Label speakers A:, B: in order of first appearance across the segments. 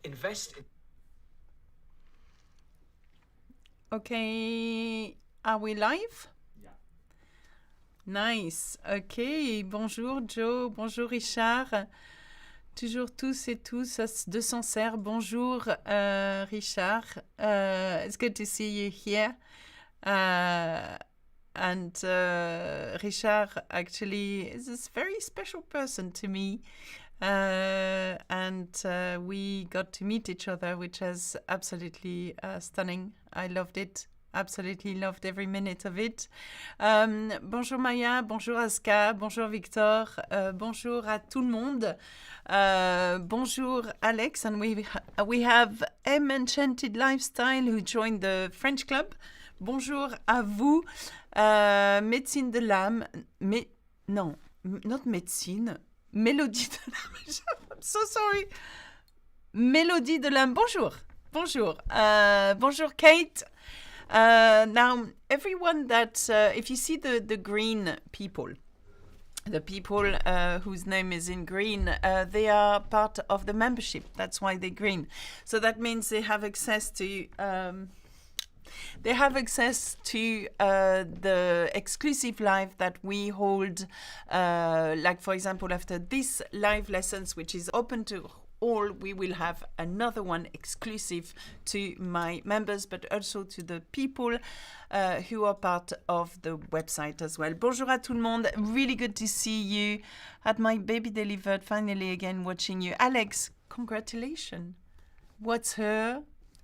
A: invest in...
B: Okay, are we live?
A: Yeah.
B: Nice. Okay, bonjour Joe, bonjour Richard. Toujours tous et tous de Sancerre. Bonjour Richard. It's good to see you here. And Richard actually is a very special person to me. And we got to meet each other, which is absolutely stunning. I loved it. Absolutely loved every minute of it. Bonjour Maya, bonjour Aska, bonjour Victor, bonjour à tout le monde. Bonjour Alex, and we have M Enchanted Lifestyle who joined the French club. Bonjour à vous. Médecine de l'âme, non, not médecine. Mélodie de l'âme. I'm so sorry. Mélodie de l'âme. Bonjour. Bonjour. Bonjour, Kate. Now, everyone that, if you see the green people, the people whose name is in green, they are part of the membership. That's why they're green. So that means they have access to... the exclusive live that we hold, like for example, after this live lessons, which is open to all, we will have another one exclusive to my members, but also to the people who are part of the website as well. Bonjour à tout le monde. Really good to see you. Had my baby delivered finally again, watching you. Alex, congratulations. What's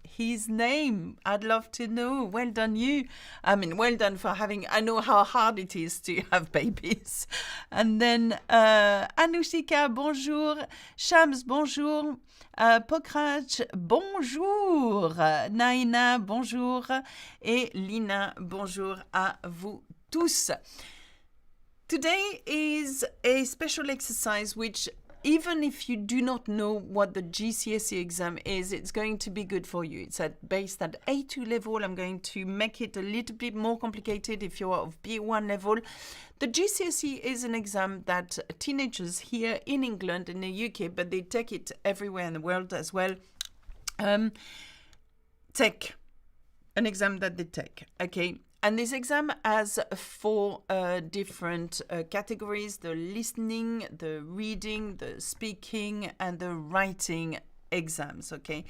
B: his name? I'd love to know. Well done you. I mean, well done for having... I know how hard it is to have babies. And then Anushika, bonjour. Shams, bonjour. Pokraj, bonjour. Naina, bonjour. Et Lina, bonjour à vous tous. Today is a special exercise which... Even if you do not know what the GCSE exam is, it's going to be good for you. It's based at A2 level. I'm going to make it a little bit more complicated if you're of B1 level. The GCSE is an exam that teenagers here in England, in the UK, but they take it everywhere in the world as well, take an exam that they take, okay? And this exam has four different categories: the listening, the reading, the speaking, and the writing exams, okay?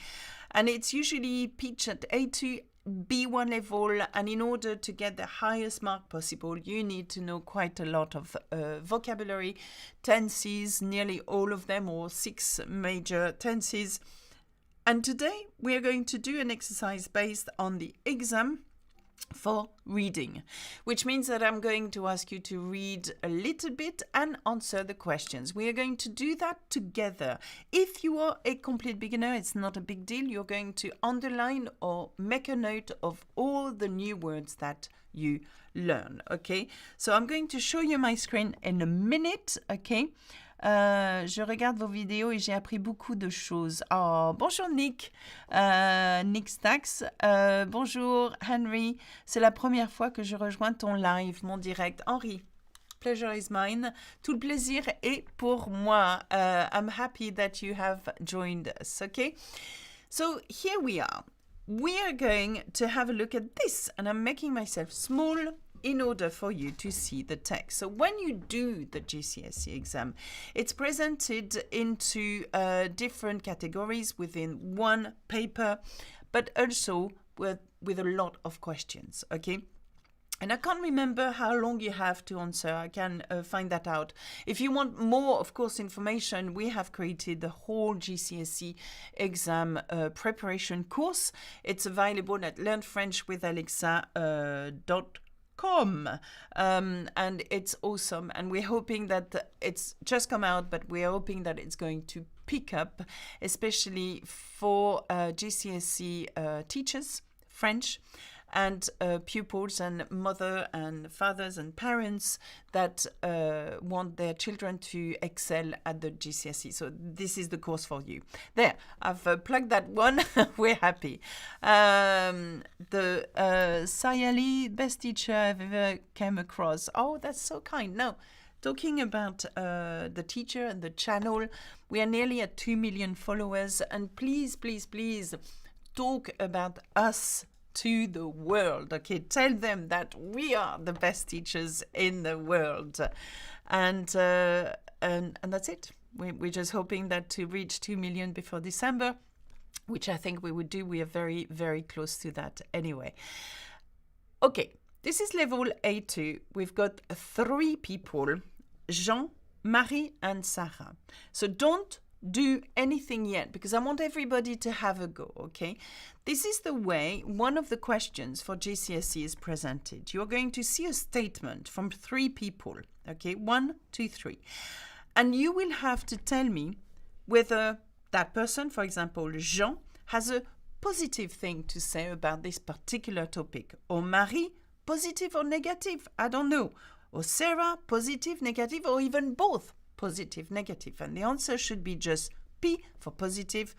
B: And it's usually pitched at A2, B1 level, and in order to get the highest mark possible, you need to know quite a lot of vocabulary, tenses, nearly all of them, or 6 major tenses. And today we are going to do an exercise based on the exam for reading, which means that I'm going to ask you to read a little bit and answer the questions. We are going to do that together. If you are a complete beginner, it's not a big deal. You're going to underline or make a note of all the new words that you learn, okay? So I'm going to show you my screen in a minute, okay? Je regarde vos vidéos et j'ai appris beaucoup de choses. Oh, bonjour Nick, Nick Stax. Bonjour Henry, c'est la première fois que je rejoins ton live, mon direct. Henri, pleasure is mine. Tout le plaisir est pour moi. I'm happy that you have joined us, okay? So here we are. We are going to have a look at this, and I'm making myself small in order for you to see the text. So when you do the GCSE exam, it's presented into different categories within one paper, but also with a lot of questions, okay? And I can't remember how long you have to answer. I can find that out. If you want more, of course, information, we have created the whole GCSE exam preparation course. It's available at learnfrenchwithalexa.com. And it's awesome. And we're hoping that it's just come out, but we're hoping that it's going to pick up, especially for GCSE teachers, French, and pupils and mother and fathers and parents that want their children to excel at the GCSE. So this is the course for you. There, I've plugged that one. We're happy. The Sayali, best teacher I've ever came across. Oh, that's so kind. No, talking about the teacher and the channel. We are nearly at 2 million followers, and please, please, please talk about us to the world. Okay, tell them that we are the best teachers in the world, and that's it. We're just hoping that to reach 2 million before December, which I think we would do. We are very, very close to that anyway. Okay, this is level A2. We've got 3 people, Jean, Marie, and Sarah. So don't do anything yet, because I want everybody to have a go, okay? This is the way one of the questions for GCSE is presented. You're going to see a statement from 3 people, okay? 1, 2, 3. And you will have to tell me whether that person, for example, Jean, has a positive thing to say about this particular topic. Or Marie, positive or negative, I don't know. Or Sarah, positive, negative, or even both, positive, negative. And the answer should be just P for positive,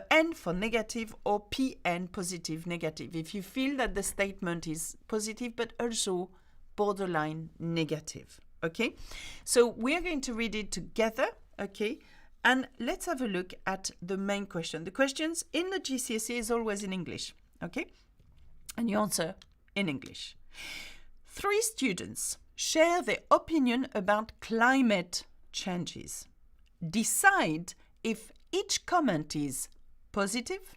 B: N for negative, or PN, positive, negative. If you feel that the statement is positive, but also borderline negative, okay? So we're going to read it together, okay? And let's have a look at the main question. The questions in the GCSE is always in English, okay? And you answer in English. 3 students share their opinion about climate changes. Decide if each comment is positive,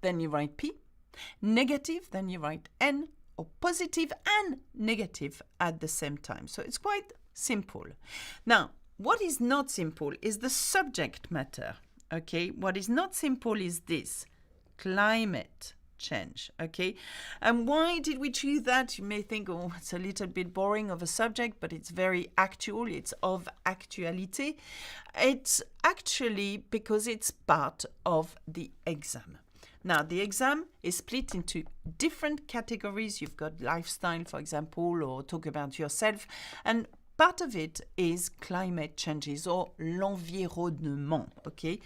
B: then you write P, negative, then you write N, or positive and negative at the same time. So it's quite simple. Now, what is not simple is the subject matter, okay? What is not simple is this, climate change, okay? And why did we choose that? You may think, oh, it's a little bit boring of a subject, but it's very actual. It's of actuality. It's actually because it's part of the exam. Now, the exam is split into different categories. You've got lifestyle, for example, or talk about yourself. And part of it is climate changes or l'environnement, okay?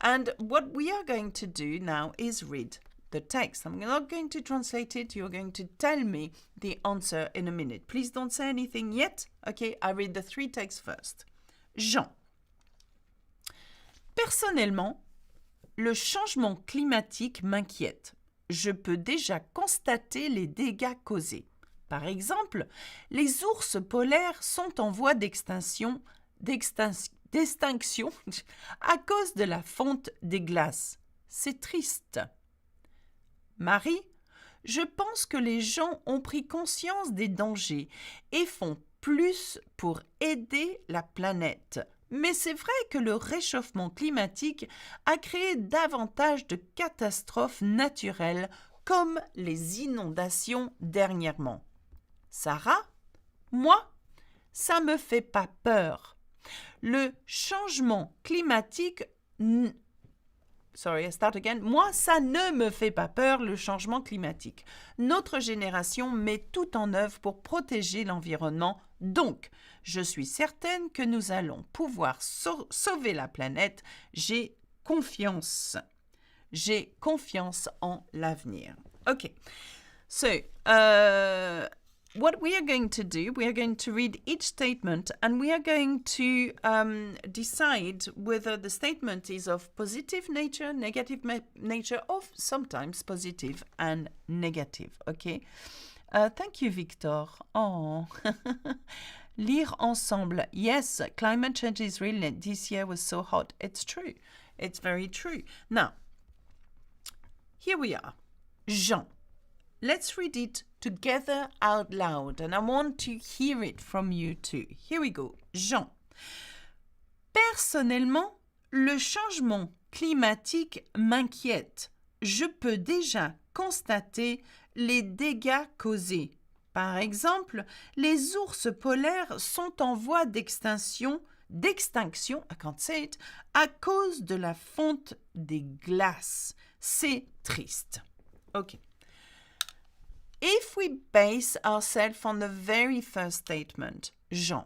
B: And what we are going to do now is read the text. I'm not going to translate it. You're going to tell me the answer in a minute. Please don't say anything yet, okay? I read the 3 texts first. Jean. Personnellement, le changement climatique m'inquiète. Je peux déjà constater les dégâts causés. Par exemple, les ours polaires sont en voie d'extinction à cause de la fonte des glaces. C'est triste. Marie, je pense que les gens ont pris conscience des dangers et font plus pour aider la planète. Mais c'est vrai que le réchauffement climatique a créé davantage de catastrophes naturelles comme les inondations dernièrement. Sarah, moi, ça me fait pas peur. Le changement climatique... Moi, ça ne me fait pas peur, le changement climatique. Notre génération met tout en œuvre pour protéger l'environnement. Donc, je suis certaine que nous allons pouvoir sauver la planète. J'ai confiance. J'ai confiance en l'avenir. Okay. So, what we are going to do, we are going to read each statement and we are going to decide whether the statement is of positive nature, negative nature, or sometimes positive and negative, okay? Thank you, Victor. Oh, lire ensemble. Yes, climate change is real. This year was so hot. It's true. It's very true. Now, here we are. Jean. Let's read it together out loud, and I want to hear it from you too. Here we go. Jean. Personnellement, le changement climatique m'inquiète. Je peux déjà constater les dégâts causés. Par exemple, les ours polaires sont en voie d'extinction, I can't say it, à cause de la fonte des glaces. C'est triste. Okay. If we base ourselves on the very first statement, Jean,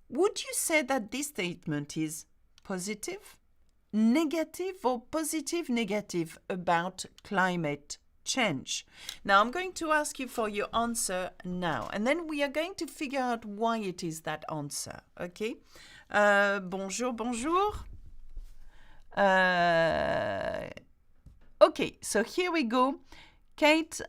B: would you say that this statement is positive, negative, or positive, negative about climate change. Now, I'm going to ask you for your answer now, and then we are going to figure out why it is that answer, okay? Bonjour, bonjour. Okay, so here we go. Kate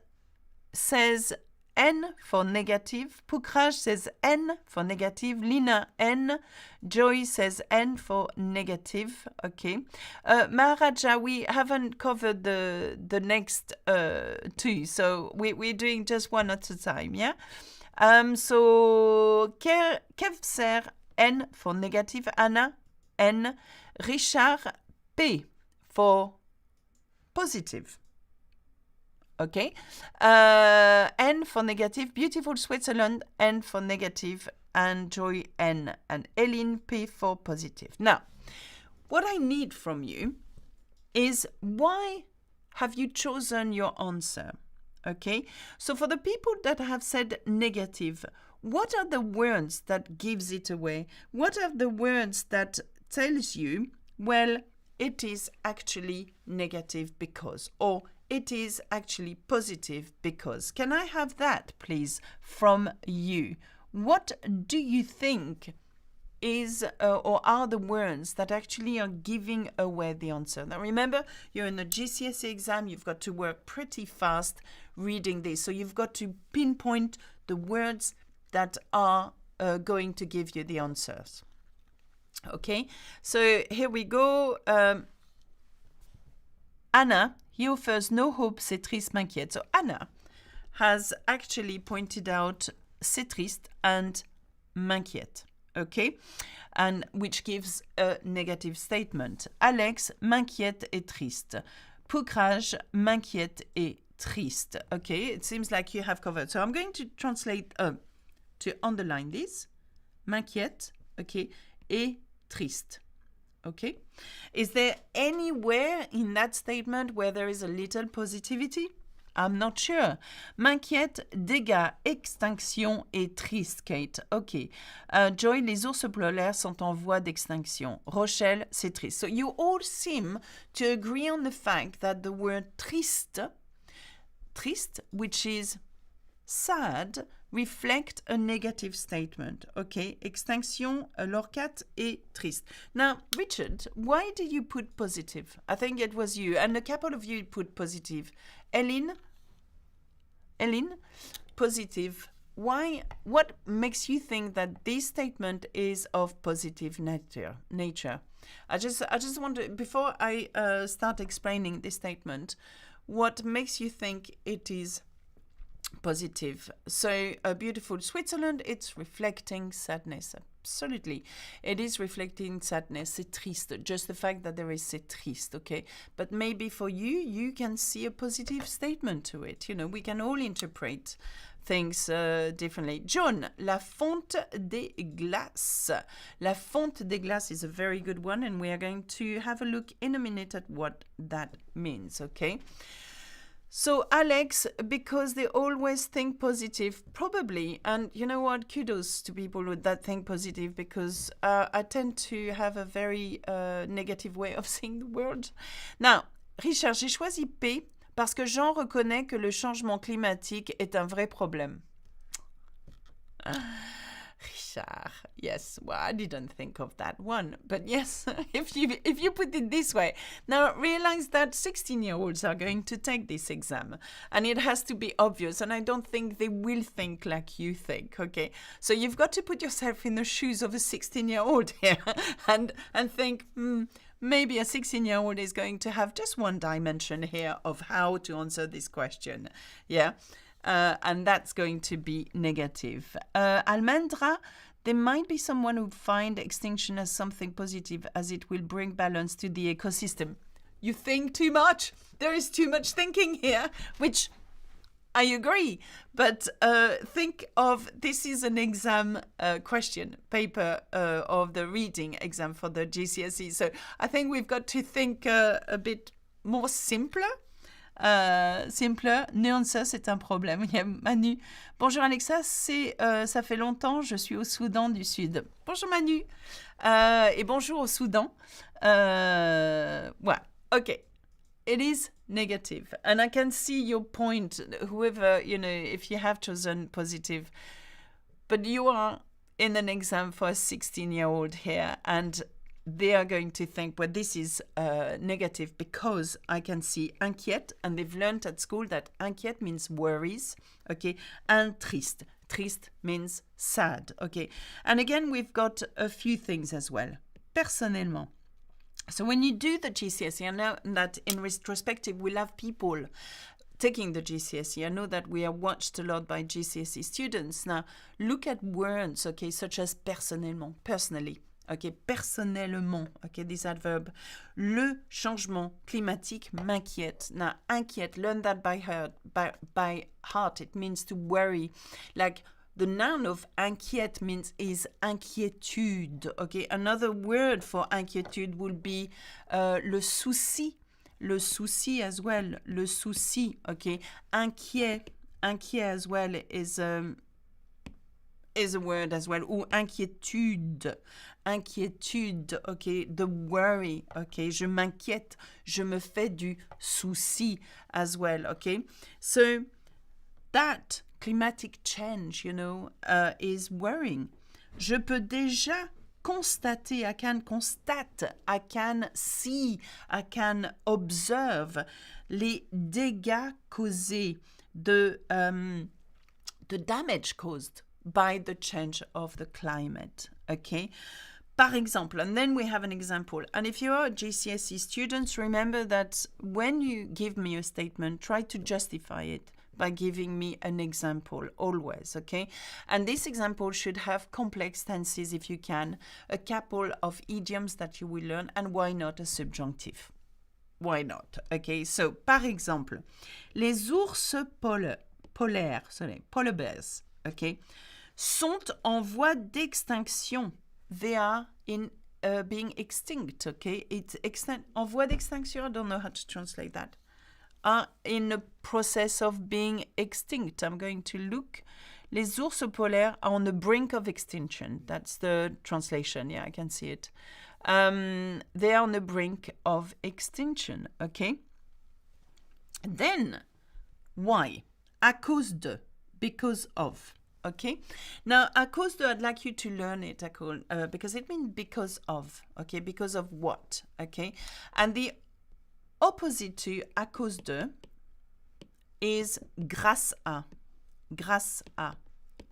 B: says N for negative. Pukraj says N for negative. Lina, N. Joy says N for negative. Okay. Maharaja, we haven't covered the next two, so we're doing just one at a time, yeah? So Kevser, N for negative. Anna, N. Richard, P for positive. Okay. N for negative. Beautiful Switzerland, N for negative. And Joy, N. And Eileen, P for positive. Now, what I need from you is why have you chosen your answer? Okay. So for the people that have said negative, what are the words that gives it away? What are the words that tells you, well, it is actually negative because, or it is actually positive because. Can I have that, please, from you? What do you think is or are the words that actually are giving away the answer? Now, remember, you're in the GCSE exam. You've got to work pretty fast reading this. So you've got to pinpoint the words that are going to give you the answers. Okay, so here we go. Anna, he offers no hope, c'est triste, m'inquiète. So Anna has actually pointed out c'est triste and m'inquiète, okay? And which gives a negative statement. Alex, m'inquiète et triste. Pukraj, m'inquiète et triste. Okay, it seems like you have covered. So I'm going to translate, to underline this. M'inquiète, okay, et triste. Okay. Is there anywhere in that statement where there is a little positivity? I'm not sure. M'inquiète, dégâts, extinction et triste, Kate. OK. Joy, les ours polaires sont en voie d'extinction. Rochelle, c'est triste. So you all seem to agree on the fact that the word triste, which is sad, reflect a negative statement. Okay, extinction, l'orcat et triste. Now, Richard, why did you put positive? I think it was you, and a couple of you put positive. Ellen, positive. Why? What makes you think that this statement is of positive nature? I just want to, before I start explaining this statement, what makes you think it is positive? So a beautiful Switzerland, it's reflecting sadness. Absolutely. It is reflecting sadness. C'est triste. Just the fact that there is c'est triste, okay? But maybe for you, you can see a positive statement to it. You know, we can all interpret things differently. John, la fonte des glaces. La fonte des glaces is a very good one, and we are going to have a look in a minute at what that means, okay? So Alex, because they always think positive, probably, and you know what, kudos to people that think positive, because I tend to have a very negative way of seeing the world. Now, Richard, j'ai choisi P parce que Jean reconnaît que le changement climatique est un vrai problème. Richard, yes, well, I didn't think of that one, but yes, if you put it this way. Now, realize that 16-year-olds are going to take this exam, and it has to be obvious, and I don't think they will think like you think, okay? So you've got to put yourself in the shoes of a 16-year-old here and think, maybe a 16-year-old is going to have just one dimension here of how to answer this question, yeah? And that's going to be negative. Almendra, there might be someone who find extinction as something positive, as it will bring balance to the ecosystem. You think too much. There is too much thinking here, which I agree. But think of, this is an exam question paper of the reading exam for the GCSE. So I think we've got to think a bit more simpler. Simpler, nuances, c'est un problème. Il y a Manu. Bonjour Alexa, ça fait longtemps, je suis au Soudan du Sud. Bonjour Manu. Et bonjour au Soudan. Voilà, ok. it is negative. And I can see your point, whoever, if you have chosen positive, but you are in an exam for a 16-year-old here, and they are going to think, well, this is negative because I can see inquiète, and they've learned at school that inquiète means worries, okay, and triste. Triste means sad, okay. And again, we've got a few things as well. Personnellement. So when you do the GCSE, I know that in retrospective, we'll have people taking the GCSE. I know that we are watched a lot by GCSE students. Now, look at words, okay, such as personnellement, personally. Okay, personnellement, okay, this adverb. Le changement climatique m'inquiète. Now, inquiète, learn that by heart. It means to worry. Like, the noun of inquiète is inquiétude, okay? Another word for inquiétude would be le souci. Le souci as well, le souci, okay? Inquiet as well is a word as well, ou inquiétude, okay, the worry, okay, je m'inquiète, je me fais du souci as well, okay, so that climatic change, is worrying. Je peux déjà constater, I can constate, I can see, I can observe les dégâts causés, the damage caused by the change of the climate, okay? Par exemple, and then we have an example. And if you are a GCSE students, remember that when you give me a statement, try to justify it by giving me an example always, okay? And this example should have complex tenses if you can, a couple of idioms that you will learn, and why not a subjunctive? Why not? Okay, so par exemple, les ours polaires, polar bears, okay, sont en voie d'extinction. They are in being extinct, okay? It's en voie d'extinction, I don't know how to translate that. Are in a process of being extinct. I'm going to look. Les ours polaires are on the brink of extinction. That's the translation. Yeah, I can see it. They are on the brink of extinction, okay? Then, why? À cause de, because of. Okay, now à cause de, I'd like you to learn it, because it means because of, okay, because of what, okay, and the opposite to à cause de is grâce à,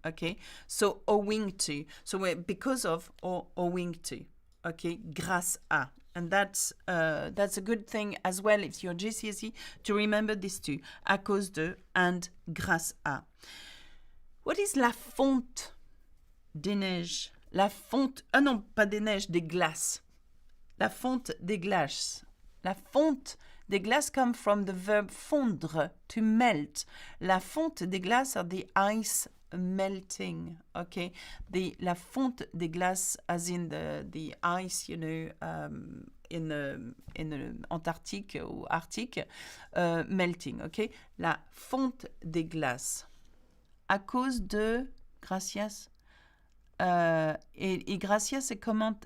B: okay, so owing to, so we're because of or owing to, okay, grâce à. And that's a good thing as well if you're GCSE to remember these two, à cause de and grâce à. What is la fonte des neiges? La fonte, ah non, pas des neiges, des glaces. La fonte des glaces. La fonte des glaces come from the verb fondre, to melt. La fonte des glaces are the ice melting, okay? La fonte des glaces as in the ice, in the Antarctique or Arctic, melting, okay? La fonte des glaces. À cause de gracias. Et gracias est comment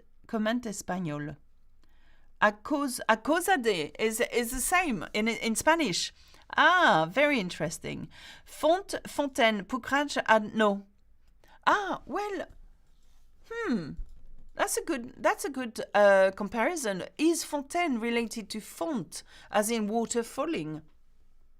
B: espagnol. A causa de is the same in Spanish. Ah, very interesting. Fontaine, pucrage, no. Ah, well, that's a good comparison. Is fontaine related to font, as in water falling?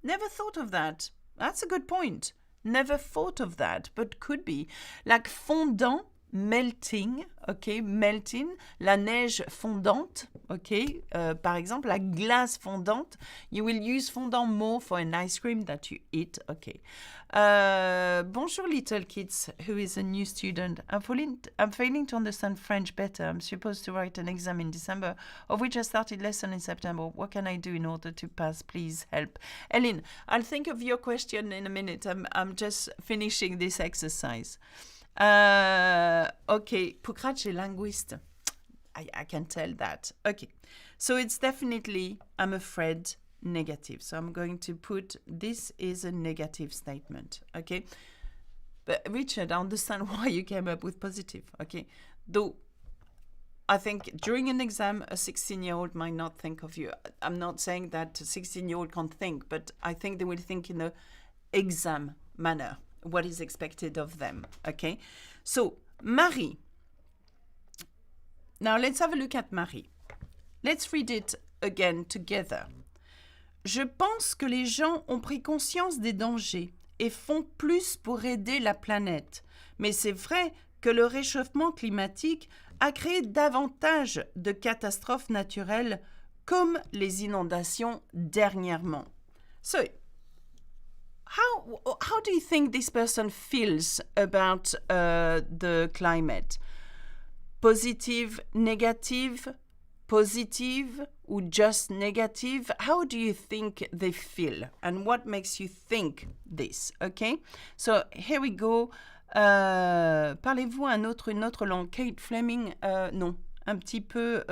B: Never thought of that. That's a good point. Never thought of that, but could be. Like fondant, melting, okay, melting, la neige fondante, okay, par exemple, la glace fondante, you will use fondant more for an ice cream that you eat, okay. Bonjour, little kids, who is a new student. I'm failing to understand French better. I'm supposed to write an exam in December, of which I started lesson in September. What can I do in order to pass? Please help. Ellen, I'll think of your question in a minute. I'm just finishing this exercise. Okay, Pucrach est linguiste. I can tell that. Okay, so it's definitely, I'm afraid, negative. So I'm going to put, this is a negative statement, okay? But Richard, I understand why you came up with positive, okay? Though, I think during an exam, a 16-year-old might not think of you. I'm not saying that a 16-year-old can't think, but I think they will think in an exam manner, what is expected of them, okay? So, Marie. Now, let's have a look at Marie. Let's read it again together. Je pense que les gens ont pris conscience des dangers et font plus pour aider la planète. Mais c'est vrai que le réchauffement climatique a créé davantage de catastrophes naturelles comme les inondations dernièrement. So, how do you think this person feels about the climate? Positive, negative, positive, or just negative? How do you think they feel? And what makes you think this? Okay? So here we go. Parlez-vous une autre langue? Kate Fleming, non. Un petit peu,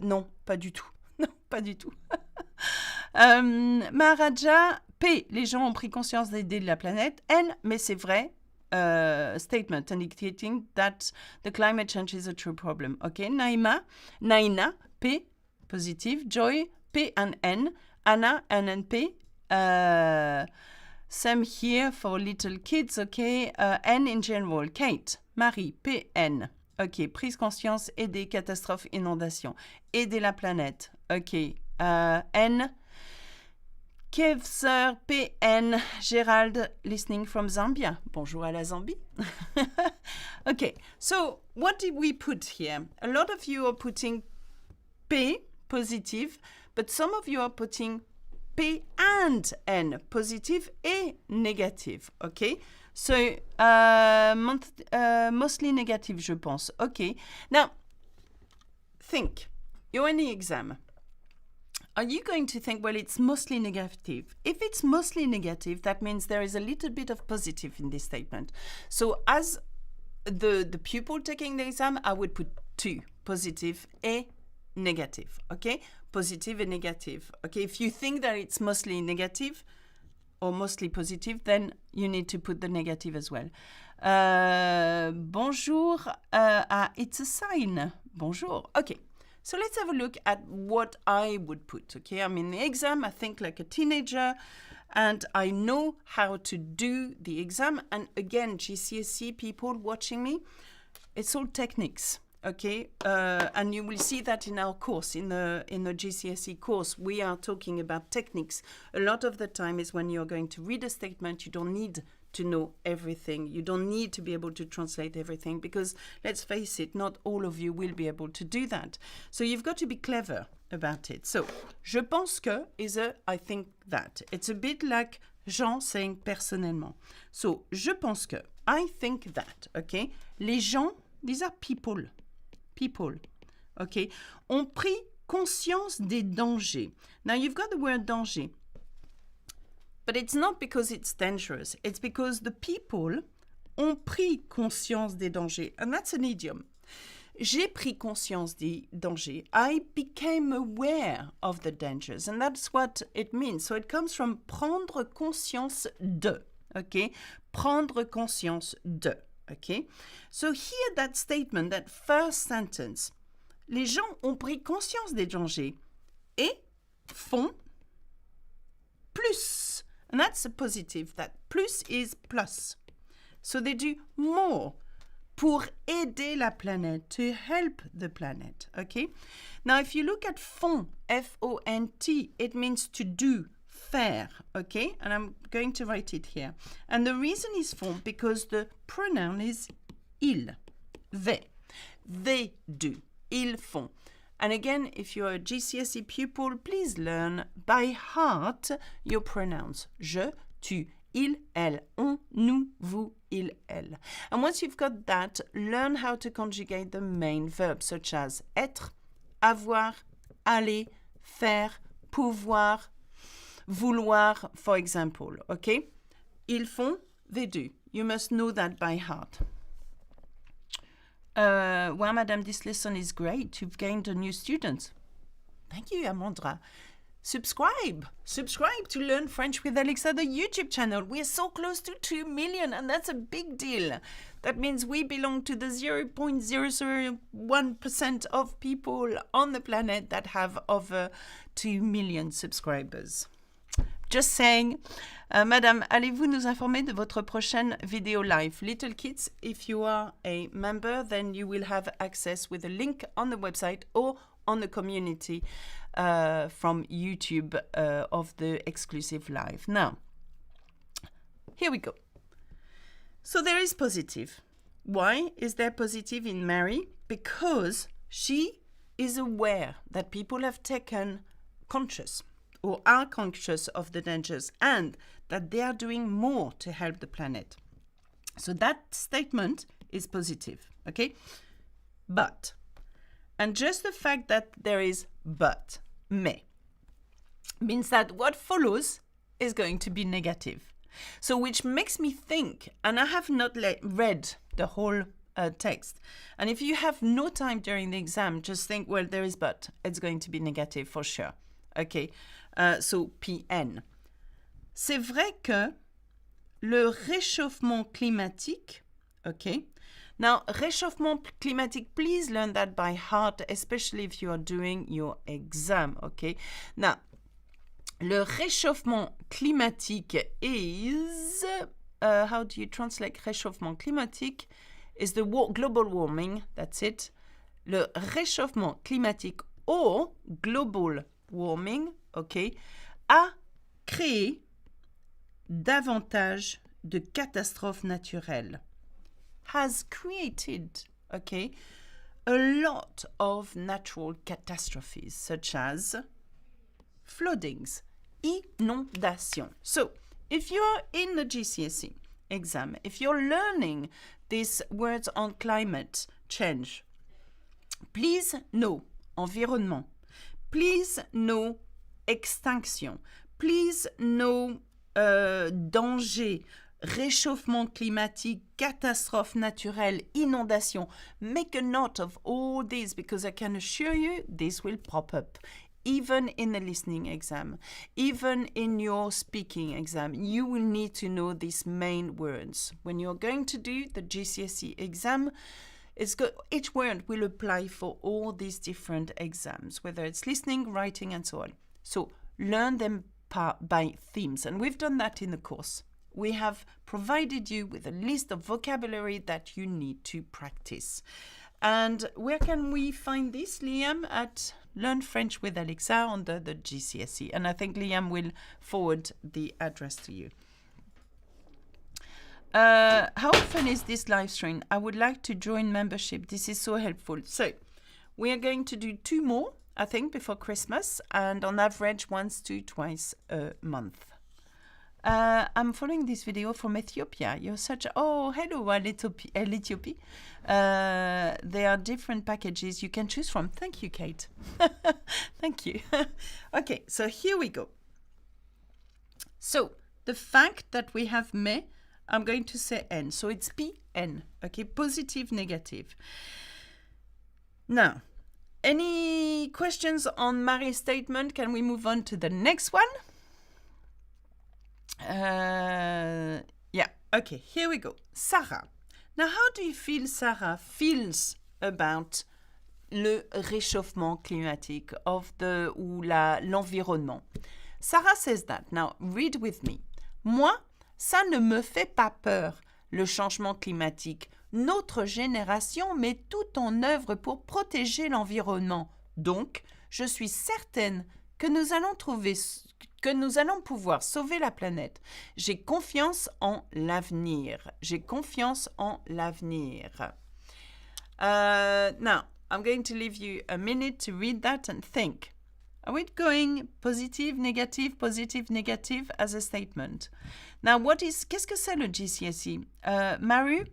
B: non, pas du tout. Non, pas du tout. Maharaja, P, les gens ont pris conscience d'aider la planète. N, mais c'est vrai. Statement indicating that the climate change is a true problem. Okay, Naina, P, positive. Joy, P and N. Anna, N and P. Same here for little kids, okay. N in general. Kate, Marie, P, N. Ok, prise conscience, aider, catastrophe, inondation. Aider la planète. Ok. N. Kevser, PN, Gérald, listening from Zambia. Bonjour à la Zambie. Okay, so what did we put here? A lot of you are putting P, positive, but some of you are putting P and N, positive et négative. Okay, so mostly negative, je pense. Okay, now think, you're in the exam. Are you going to think, well, it's mostly negative? If it's mostly negative, that means there is a little bit of positive in this statement. So as the pupil taking the exam, I would put two, positive et negative, okay? Positive and negative, okay? If you think that it's mostly negative or mostly positive, then you need to put the negative as well. Bonjour, it's a sign. Bonjour, okay. So let's have a look at what I would put, okay? I'm in the exam, I think like a teenager, and I know how to do the exam. And again, GCSE people watching me, it's all techniques, okay? And you will see that in our course, in the GCSE course, we are talking about techniques. A lot of the time is when you're going to read a statement, you don't need to know everything. You don't need to be able to translate everything because, let's face it, not all of you will be able to do that. So you've got to be clever about it. So, je pense que is a I think that. It's a bit like Jean saying personnellement. So, je pense que, I think that, okay? Les gens, these are people, okay? Ont pris conscience des dangers. Now, you've got the word danger. But it's not because it's dangerous. It's because the people ont pris conscience des dangers. And that's an idiom. J'ai pris conscience des dangers. I became aware of the dangers. And that's what it means. So it comes from prendre conscience de. Okay? Prendre conscience de. Okay? So here that statement, that first sentence, les gens ont pris conscience des dangers et font plus. And that's a positive. That plus is plus. So they do more pour aider la planète, to help the planet. Okay? Now, if you look at font, F-O-N-T, it means to do, faire. Okay? And I'm going to write it here. And the reason is font because the pronoun is il, they. They do. Ils font. And again, if you're a GCSE pupil, please learn by heart your pronouns. Je, tu, il, elle, on, nous, vous, il, elle. And once you've got that, learn how to conjugate the main verbs such as être, avoir, aller, faire, pouvoir, vouloir, for example. Okay? Ils font, they do. You must know that by heart. Well, Madame, this lesson is great. You've gained a new student. Thank you, Amandra. Subscribe to Learn French with Alexa, the YouTube channel. We are so close to 2 million, and that's a big deal. That means we belong to the 0.001% of people on the planet that have over 2 million subscribers. Just saying. Madame, allez-vous nous informer de votre prochaine vidéo live? Little kids, if you are a member, then you will have access with a link on the website or on the community from YouTube of the exclusive live. Now, here we go. So there is positive. Why is there positive in Mary? Because she is aware that people have taken conscious or are conscious of the dangers and that they are doing more to help the planet. So that statement is positive, okay? But, and just the fact that there is but, mais, means that what follows is going to be negative. So which makes me think, and I have not read the whole text, and if you have no time during the exam, just think, well, there is but, it's going to be negative for sure. Okay, so PN. C'est vrai que le réchauffement climatique, okay. Now, réchauffement climatique, please learn that by heart, especially if you are doing your exam, okay. Now, le réchauffement climatique is, how do you translate réchauffement climatique? Is the global warming, that's it. Le réchauffement climatique or global warming, ok, a créé davantage de catastrophes naturelles. Has created, okay, a lot of natural catastrophes, such as floodings, inondations. So, if you're in the GCSE exam, if you're learning these words on climate change, please know environnement. Please know extinction. Please know danger, réchauffement climatique, catastrophe naturelle, inondation. Make a note of all these because I can assure you this will pop up. Even in the listening exam, even in your speaking exam, you will need to know these main words. When you're going to do the GCSE exam, each word will apply for all these different exams, whether it's listening, writing, and so on. So learn them by themes. And we've done that in the course. We have provided you with a list of vocabulary that you need to practice. And where can we find this, Liam? At Learn French with Alexa under the GCSE. And I think Liam will forward the address to you. How often is this live stream? I would like to join membership. This is so helpful. So we are going to do 2 more, I think, before Christmas, and on average once to twice a month. I'm following this video from Ethiopia. You're such a... Oh, hello, Ethiopia. There are different packages you can choose from. Thank you, Kate. Thank you. Okay, so here we go. So the fact that we have mais, I'm going to say N. So it's PN, okay? Positive, negative. Now, any questions on Marie's statement? Can we move on to the next one? Yeah, okay, here we go. Sarah. Now, how do you feel Sarah feels about le réchauffement climatique ou l'environnement? Sarah says that. Now, read with me. Moi, ça ne me fait pas peur, le changement climatique. Notre génération met tout en œuvre pour protéger l'environnement. Donc, je suis certaine que nous allons pouvoir sauver la planète. J'ai confiance en l'avenir. J'ai confiance en l'avenir. Now, I'm going to leave you a minute to read that and think. Are we going positive, negative, as a statement? Now, qu'est-ce que c'est le GCSE? Maru,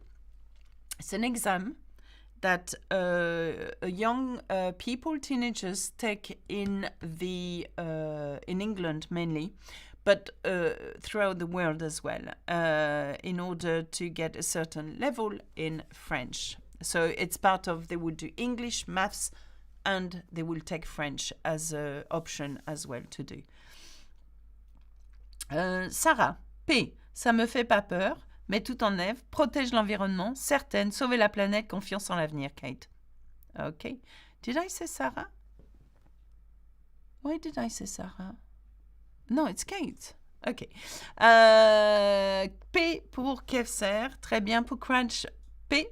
B: it's an exam that young people, teenagers, take in England mainly, but throughout the world as well, in order to get a certain level in French. So it's part of, they would do English, maths, and they will take French as an option as well to do. Sarah, P, ça me fait pas peur. met tout en œuvre, protège l'environnement, certaine, sauver la planète, confiance en l'avenir, Kate. Okay. Did I say Sarah? Why did I say Sarah? No, it's Kate. OK. P pour Kevser. Très bien. Pour Crunch, P.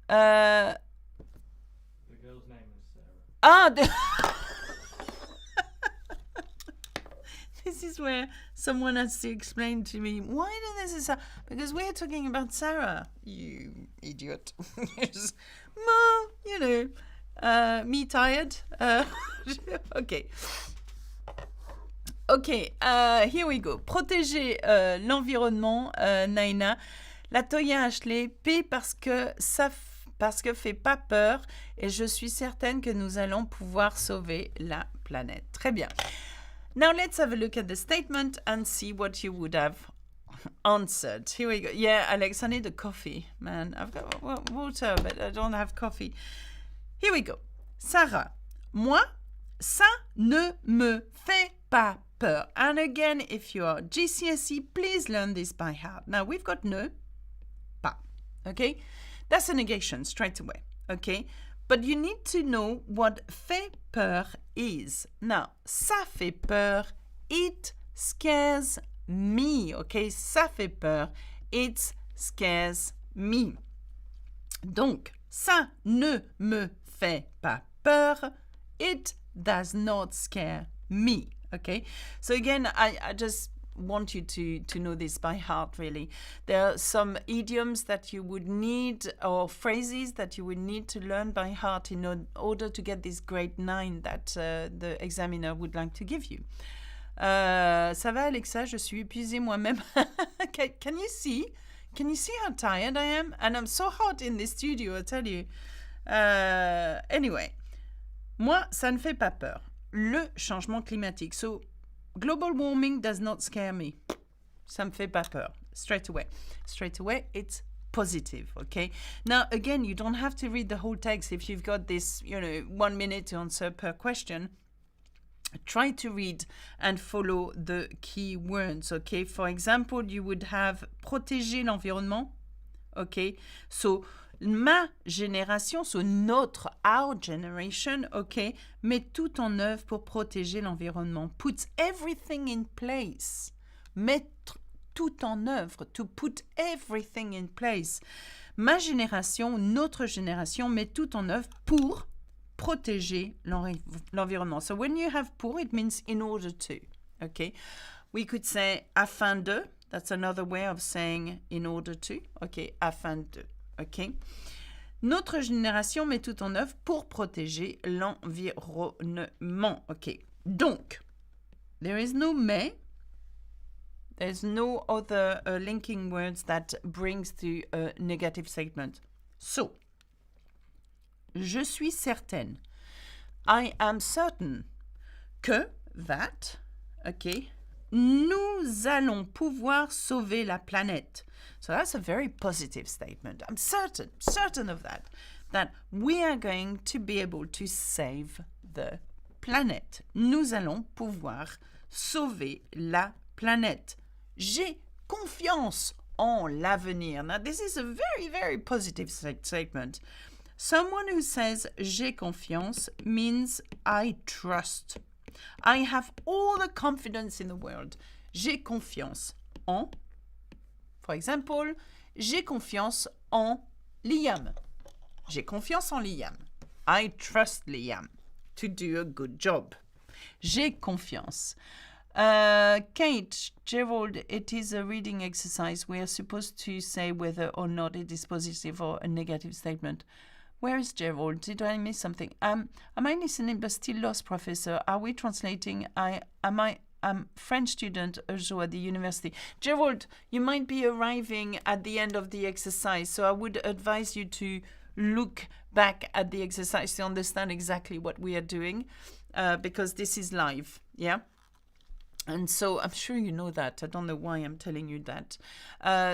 A: The girl's name is Sarah.
B: This is where someone has to explain to me, why did this is Sarah? Because we're talking about Sarah, you idiot. Well, you know, me tired. OK. OK, here we go. Protéger l'environnement, Naina. La Toya Ashley, P parce que fait pas peur et je suis certaine que nous allons pouvoir sauver la planète. Très bien. Now let's have a look at the statement and see what you would have answered. Here we go. Yeah, Alex, I need a coffee, man. I've got water, but I don't have coffee. Here we go. Sarah, moi, ça ne me fait pas peur. And again, if you are GCSE, please learn this by heart. Now, we've got ne, pas, okay? That's a negation straight away, okay? But you need to know what fait peur is. Now, ça fait peur, it scares me, okay? Ça fait peur, it scares me. Donc, ça ne me fait pas peur, it does not scare me, okay? So again, I just want you to know this by heart, really. There are some idioms that you would need, or phrases that you would need to learn by heart in order to get this grade 9 that the examiner would like to give you. Ça va, Alexa? Je suis épuisée moi-même. Can you see? Can you see how tired I am? And I'm so hot in this studio, I tell you. Anyway, moi, ça ne fait pas peur. Le changement climatique. So, global warming does not scare me. Ça me fait pas peur. Straight away. Straight away, it's positive, okay? Now, again, you don't have to read the whole text if you've got this, 1 minute to answer per question. Try to read and follow the key words, okay? For example, you would have protéger l'environnement, okay? So, ma génération, so our generation, okay, met tout en œuvre pour protéger l'environnement. Puts everything in place. Mettre tout en œuvre. To put everything in place. Ma génération, notre génération, met tout en œuvre pour protéger l'environnement. So when you have pour, it means in order to, okay? We could say afin de. That's another way of saying in order to, okay? Afin de. OK. Notre génération met tout en œuvre pour protéger l'environnement. OK. Donc, there is no mais. There's no other linking words that brings to a negative statement. So, je suis certaine. I am certain que, that, OK, nous allons pouvoir sauver la planète. So that's a very positive statement. I'm certain of that we are going to be able to save the planet. Nous allons pouvoir sauver la planète. J'ai confiance en l'avenir. Now, this is a very, very positive statement. Someone who says j'ai confiance means I trust. I have all the confidence in the world. J'ai confiance en. For example, j'ai confiance en Liam. J'ai confiance en Liam. I trust Liam to do a good job. J'ai confiance. Kate, Gerald, it is a reading exercise. We are supposed to say whether or not it is positive or a negative statement. Where is Gerald? Did I miss something? Am I listening but still lost, Professor? Are we translating? I'm French student also at the university. Gerald, you might be arriving at the end of the exercise, so I would advise you to look back at the exercise to understand exactly what we are doing, because this is live, yeah? And so I'm sure you know that. I don't know why I'm telling you that.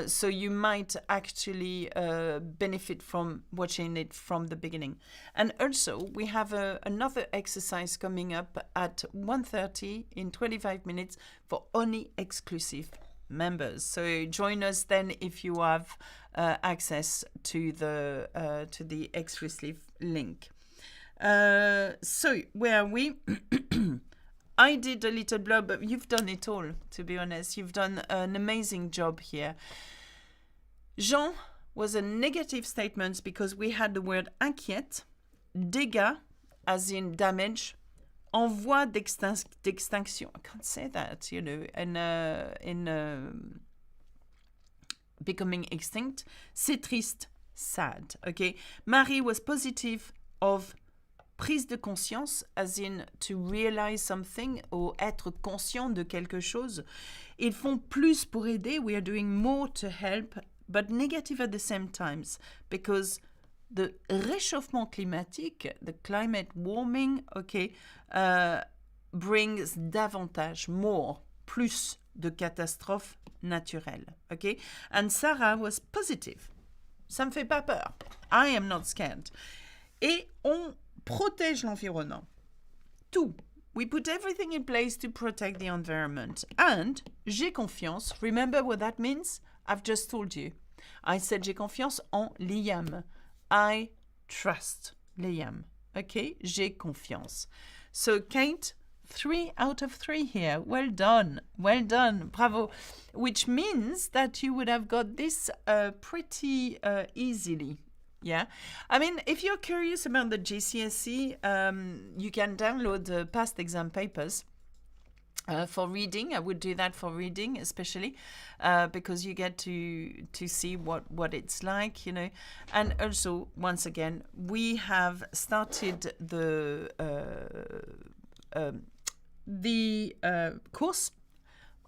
B: So you might actually benefit from watching it from the beginning. And also, we have another exercise coming up at 1:30 in 25 minutes for only exclusive members. So join us then if you have access to the exclusive link. So where are we? I did a little blurb, but you've done it all, to be honest. You've done an amazing job here. Jean was a negative statement because we had the word inquiète, dégâts, as in damage, en voie d'extinction. I can't say that, you know, in becoming extinct. C'est triste, sad, okay? Marie was positive of prise de conscience, as in to realize something or être conscient de quelque chose. Ils font plus pour aider. We are doing more to help, but negative at the same times because the réchauffement climatique, the climate warming, okay, brings davantage, more, plus de catastrophes naturelles, okay? And Sarah was positive. Ça me fait pas peur. I am not scared. Et on protège l'environnement. Tout. We put everything in place to protect the environment. And j'ai confiance. Remember what that means? I've just told you. I said j'ai confiance en Liam. I trust Liam. Okay? J'ai confiance. So Kate, 3 out of 3 here. Well done. Well done. Bravo. Which means that you would have got this pretty easily. Yeah. I mean, if you're curious about the GCSE, you can download the past exam papers for reading. I would do that for reading, especially because you get to see what it's like, you know. And also, once again, we have started the course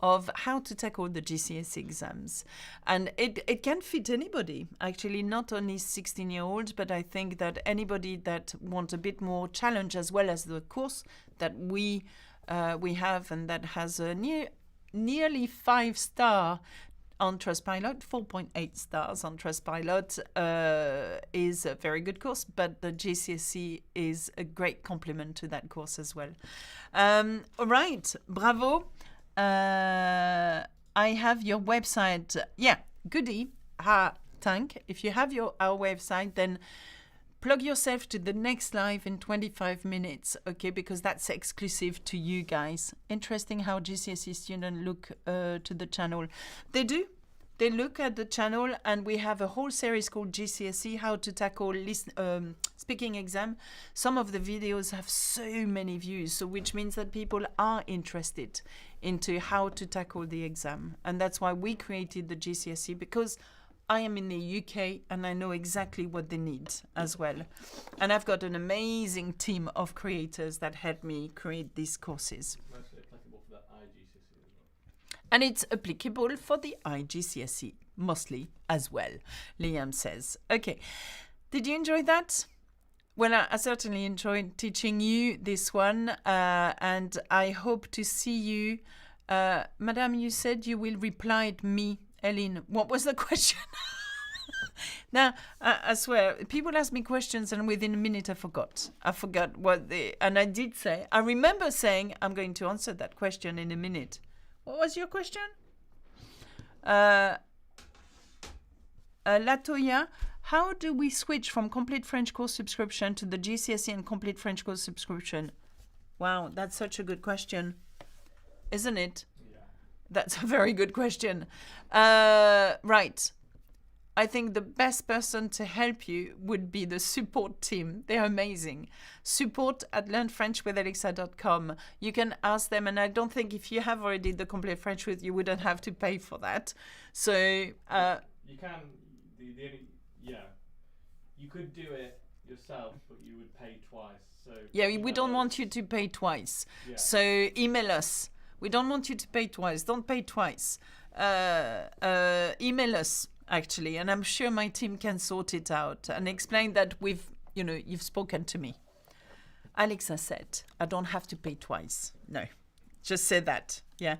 B: of how to tackle the GCSE exams. And it can fit anybody, actually, not only 16-year-olds, but I think that anybody that wants a bit more challenge, as well as the course that we have, and that has a nearly 5-star on Trustpilot, 4.8 stars on Trustpilot, is a very good course, but the GCSE is a great complement to that course as well. All right, bravo. I have your website. Yeah, goodie. Thank. If you have our website, then plug yourself to the next live in 25 minutes, okay? Because that's exclusive to you guys. Interesting how GCSE students look to the channel. They do. They look at the channel, and we have a whole series called GCSE, how to tackle speaking exam. Some of the videos have so many views, so which means that people are interested into how to tackle the exam. And that's why we created the GCSE, because I am in the UK and I know exactly what they need as well. And I've got an amazing team of creators that help me create these courses.
C: Mostly applicable for the IGCSE as well.
B: And it's applicable for the IGCSE, mostly as well, Liam says. Okay, did you enjoy that? Well, I certainly enjoyed teaching you this one, and I hope to see you. Madame, you said you will reply to me, Eileen. What was the question? Now, I swear, people ask me questions, and within a minute I forgot. I forgot and I did say, I remember saying, I'm going to answer that question in a minute. What was your question? Latoya, how do we switch from complete French course subscription to the GCSE and complete French course subscription? Wow, that's such a good question, isn't it?
C: Yeah.
B: That's a very good question. Right. I think the best person to help you would be the support team. They're amazing. support@learnfrenchwithalexa.com. You can ask them, and I don't think if you have already the complete French with, you wouldn't have to pay for that. So
C: You can. You could do it yourself, but you would pay twice. So
B: yeah, we don't want you to pay twice.
C: Yeah.
B: So email us. We don't want you to pay twice. Don't pay twice. Email us, actually, and I'm sure my team can sort it out and explain that you've spoken to me. Alexa said, I don't have to pay twice. No, just say that. Yeah.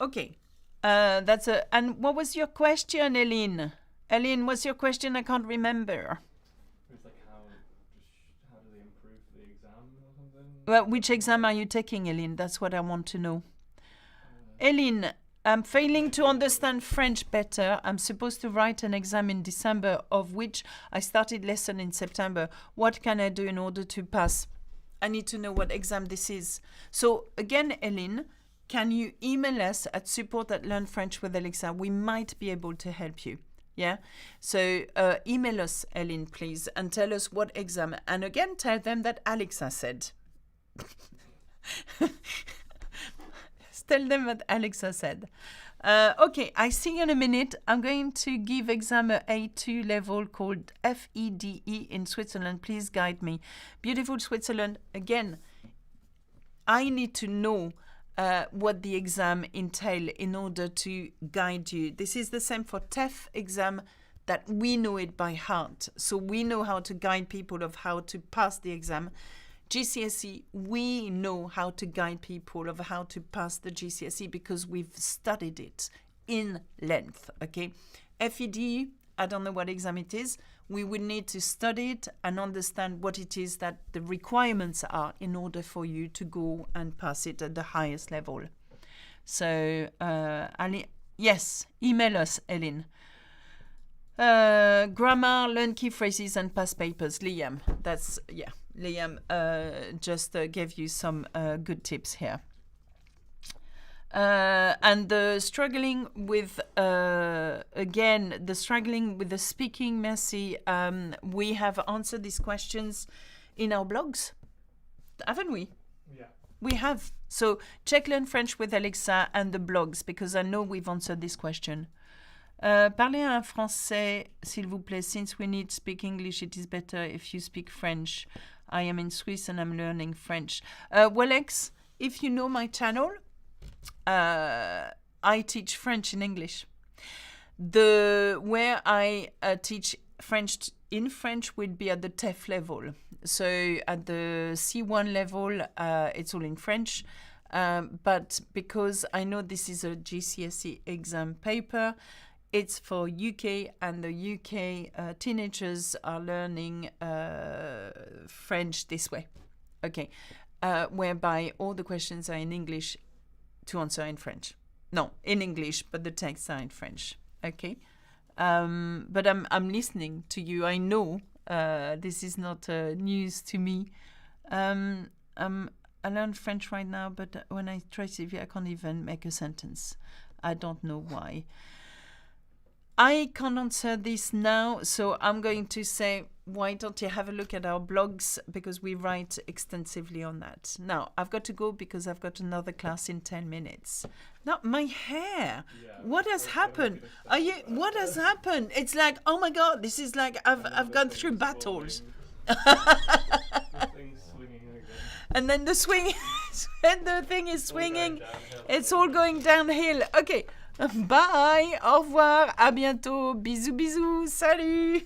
B: Okay. And what was your question, Eileen? Eileen, what's your question? I can't remember.
C: It's like how do they improve the exam or something?
B: Well, which exam are you taking, Eileen? That's what I want to know. Eileen, I'm failing to understand French better. I'm supposed to write an exam in December, of which I started lesson in September. What can I do in order to pass? I need to know what exam this is. So again, Ellen, can you email us at support@learnfrenchwithalexa? We might be able to help you. Yeah. So email us, Ellen, please, and tell us what exam. And again, tell them that Alexa said. Tell them what Alexa said. Okay, I see you in a minute. I'm going to give exam a A2 level called FEDE in Switzerland. Please guide me. Beautiful Switzerland. Again, I need to know what the exam entail in order to guide you. This is the same for TEF exam, that we know it by heart. So we know how to guide people of how to pass the exam. GCSE, we know how to guide people of how to pass the GCSE because we've studied it in length, okay? FED, I don't know what exam it is. We will need to study it and understand what it is that the requirements are in order for you to go and pass it at the highest level. So, yes, email us, Ellen. Grammar, learn key phrases and past papers. Liam, that's, yeah. Liam just gave you some good tips here. And the struggling with, again, the struggling with the speaking, Merci, we have answered these questions in our blogs, haven't we?
C: Yeah.
B: We have. So check Learn French with Alexa and the blogs, because I know we've answered this question. Parlez un français, s'il vous plaît. Since we need to speak English, it is better if you speak French. I am in Swiss and I'm learning French. Well, X, if you know my channel, I teach French in English. Where I teach French in French would be at the TEF level. So at the C1 level, it's all in French. But because I know this is a GCSE exam paper, it's for UK, and the UK teenagers are learning French this way. Okay. Whereby all the questions are in English to answer in French. No, in English, but the texts are in French. Okay. But I'm listening to you. I know this is not news to me. I learn French right now, but when I try to, I can't even make a sentence. I don't know why. I can't answer this now, so I'm going to say, why don't you have a look at our blogs, because we write extensively on that. Now, I've got to go because I've got another class in 10 minutes. Now, my hair. Yeah, what has happened? What has happened? It's like, oh my God, this is like I've gone through battles. And then the swing, and the thing is swinging. It's all going downhill. Okay. Bye, au revoir, à bientôt, bisous bisous, salut.